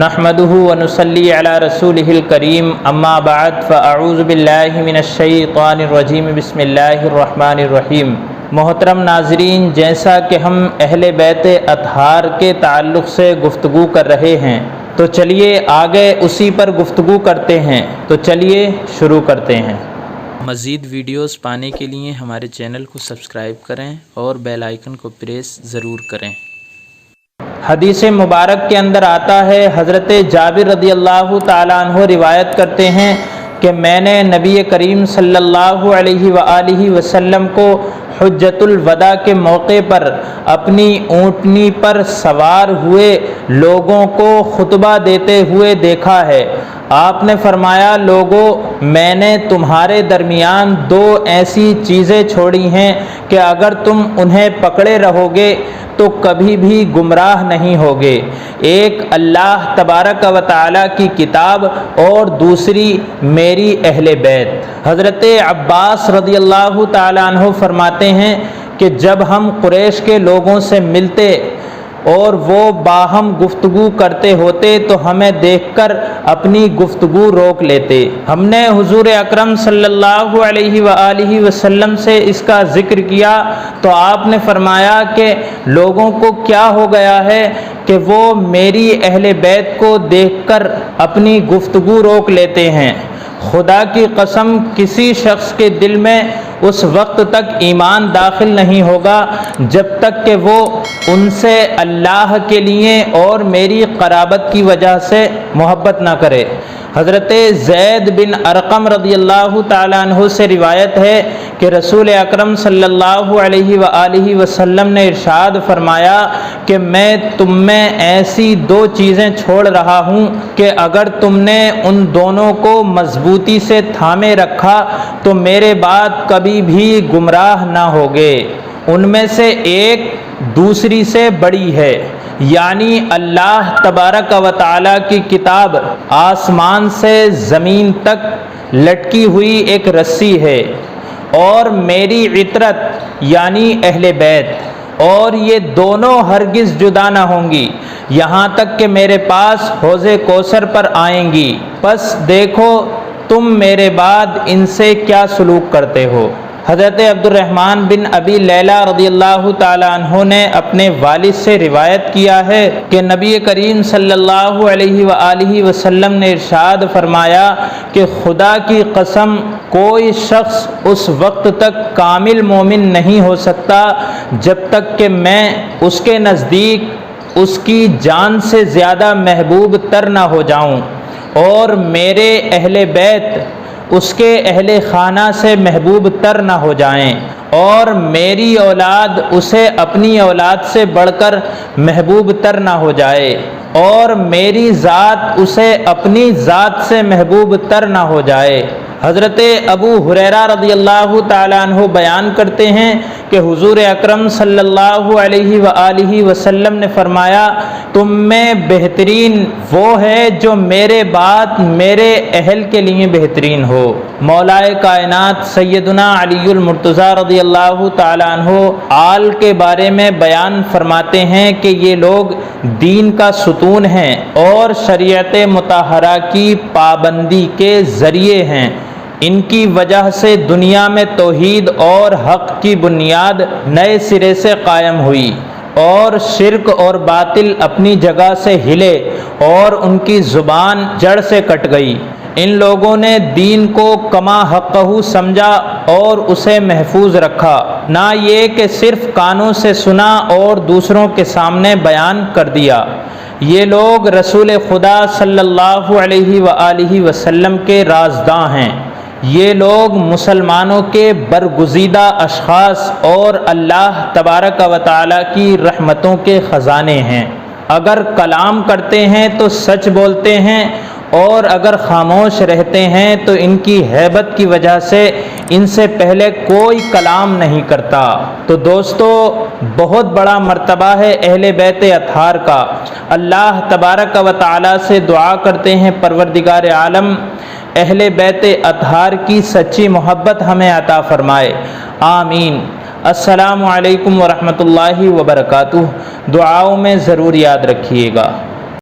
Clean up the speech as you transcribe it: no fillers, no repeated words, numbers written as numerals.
نحمده ونصلي على رسوله الكريم اما بعد فاعوذ باللہ من الشیطان الرجیم بسم اللہ الرحمن الرحیم۔ محترم ناظرین، جیسا کہ ہم اہل بیت اطہار کے تعلق سے گفتگو کر رہے ہیں تو چلیے آگے اسی پر گفتگو کرتے ہیں، تو چلیے شروع کرتے ہیں۔ مزید ویڈیوز پانے کے لیے ہمارے چینل کو سبسکرائب کریں اور بیل آئیکن کو پریس ضرور کریں۔ حدیث مبارک کے اندر آتا ہے، حضرت جابر رضی اللہ تعالیٰ عنہ روایت کرتے ہیں کہ میں نے نبی کریم صلی اللہ علیہ وآلہ وسلم کو حجۃ الوداع کے موقع پر اپنی اونٹنی پر سوار ہوئے لوگوں کو خطبہ دیتے ہوئے دیکھا ہے۔ آپ نے فرمایا، لوگو، میں نے تمہارے درمیان دو ایسی چیزیں چھوڑی ہیں کہ اگر تم انہیں پکڑے رہو گے تو کبھی بھی گمراہ نہیں ہوگے۔ ایک اللہ تبارک و تعالیٰ کی کتاب اور دوسری میری اہل بیت۔ حضرت عباس رضی اللہ تعالیٰ عنہ فرماتے ہیں کہ جب ہم قریش کے لوگوں سے ملتے اور وہ باہم گفتگو کرتے ہوتے تو ہمیں دیکھ کر اپنی گفتگو روک لیتے۔ ہم نے حضور اکرم صلی اللہ علیہ وآلہ وسلم سے اس کا ذکر کیا تو آپ نے فرمایا کہ لوگوں کو کیا ہو گیا ہے کہ وہ میری اہل بیت کو دیکھ کر اپنی گفتگو روک لیتے ہیں۔ خدا کی قسم، کسی شخص کے دل میں اس وقت تک ایمان داخل نہیں ہوگا جب تک کہ وہ ان سے اللہ کے لیے اور میری قرابت کی وجہ سے محبت نہ کرے۔ حضرت زید بن ارقم رضی اللہ تعالیٰ عنہ سے روایت ہے کہ رسول اکرم صلی اللہ علیہ وآلہ وسلم نے ارشاد فرمایا کہ میں تم میں ایسی دو چیزیں چھوڑ رہا ہوں کہ اگر تم نے ان دونوں کو مضبوطی سے تھامے رکھا تو میرے بعد کبھی بھی گمراہ نہ ہوگے۔ ان میں سے ایک دوسری سے بڑی ہے، یعنی اللہ تبارک و تعالیٰ کی کتاب آسمان سے زمین تک لٹکی ہوئی ایک رسی ہے، اور میری عطرت یعنی اہل بیت، اور یہ دونوں ہرگز جدا نہ ہوں گی یہاں تک کہ میرے پاس حوض کوثر پر آئیں گی۔ پس دیکھو تم میرے بعد ان سے کیا سلوک کرتے ہو۔ حضرت عبد الرحمن بن ابی لیلہ رضی اللہ تعالیٰ عنہ نے اپنے والد سے روایت کیا ہے کہ نبی کریم صلی اللہ علیہ وآلہ وسلم نے ارشاد فرمایا کہ خدا کی قسم، کوئی شخص اس وقت تک کامل مومن نہیں ہو سکتا جب تک کہ میں اس کے نزدیک اس کی جان سے زیادہ محبوب تر نہ ہو جاؤں، اور میرے اہل بیت اس کے اہل خانہ سے محبوب تر نہ ہو جائیں، اور میری اولاد اسے اپنی اولاد سے بڑھ کر محبوب تر نہ ہو جائے، اور میری ذات اسے اپنی ذات سے محبوب تر نہ ہو جائے۔ حضرت ابو ہریرہ رضی اللہ تعالیٰ عنہ بیان کرتے ہیں کہ حضور اکرم صلی اللہ علیہ وآلہ وسلم نے فرمایا، تم میں بہترین وہ ہے جو میرے بعد میرے اہل کے لیے بہترین ہو۔ مولا کائنات سیدنا علی المرتضیٰ رضی اللہ تعالیٰ عنہ آل کے بارے میں بیان فرماتے ہیں کہ یہ لوگ دین کا ستون ہیں اور شریعت مطہرہ کی پابندی کے ذریعے ہیں۔ ان کی وجہ سے دنیا میں توحید اور حق کی بنیاد نئے سرے سے قائم ہوئی، اور شرک اور باطل اپنی جگہ سے ہلے اور ان کی زبان جڑ سے کٹ گئی۔ ان لوگوں نے دین کو کما حقہ سمجھا اور اسے محفوظ رکھا، نہ یہ کہ صرف کانوں سے سنا اور دوسروں کے سامنے بیان کر دیا۔ یہ لوگ رسول خدا صلی اللہ علیہ وآلہ وسلم کے رازداں ہیں۔ یہ لوگ مسلمانوں کے برگزیدہ اشخاص اور اللہ تبارک و تعالیٰ کی رحمتوں کے خزانے ہیں۔ اگر کلام کرتے ہیں تو سچ بولتے ہیں، اور اگر خاموش رہتے ہیں تو ان کی ہیبت کی وجہ سے ان سے پہلے کوئی کلام نہیں کرتا۔ تو دوستو، بہت بڑا مرتبہ ہے اہل بیت اطہار کا۔ اللہ تبارک و تعالیٰ سے دعا کرتے ہیں، پروردگار عالم اہل بیت اطہار کی سچی محبت ہمیں عطا فرمائے، آمین۔ السلام علیکم ورحمۃ اللہ وبرکاتہ۔ دعاؤں میں ضرور یاد رکھیے گا۔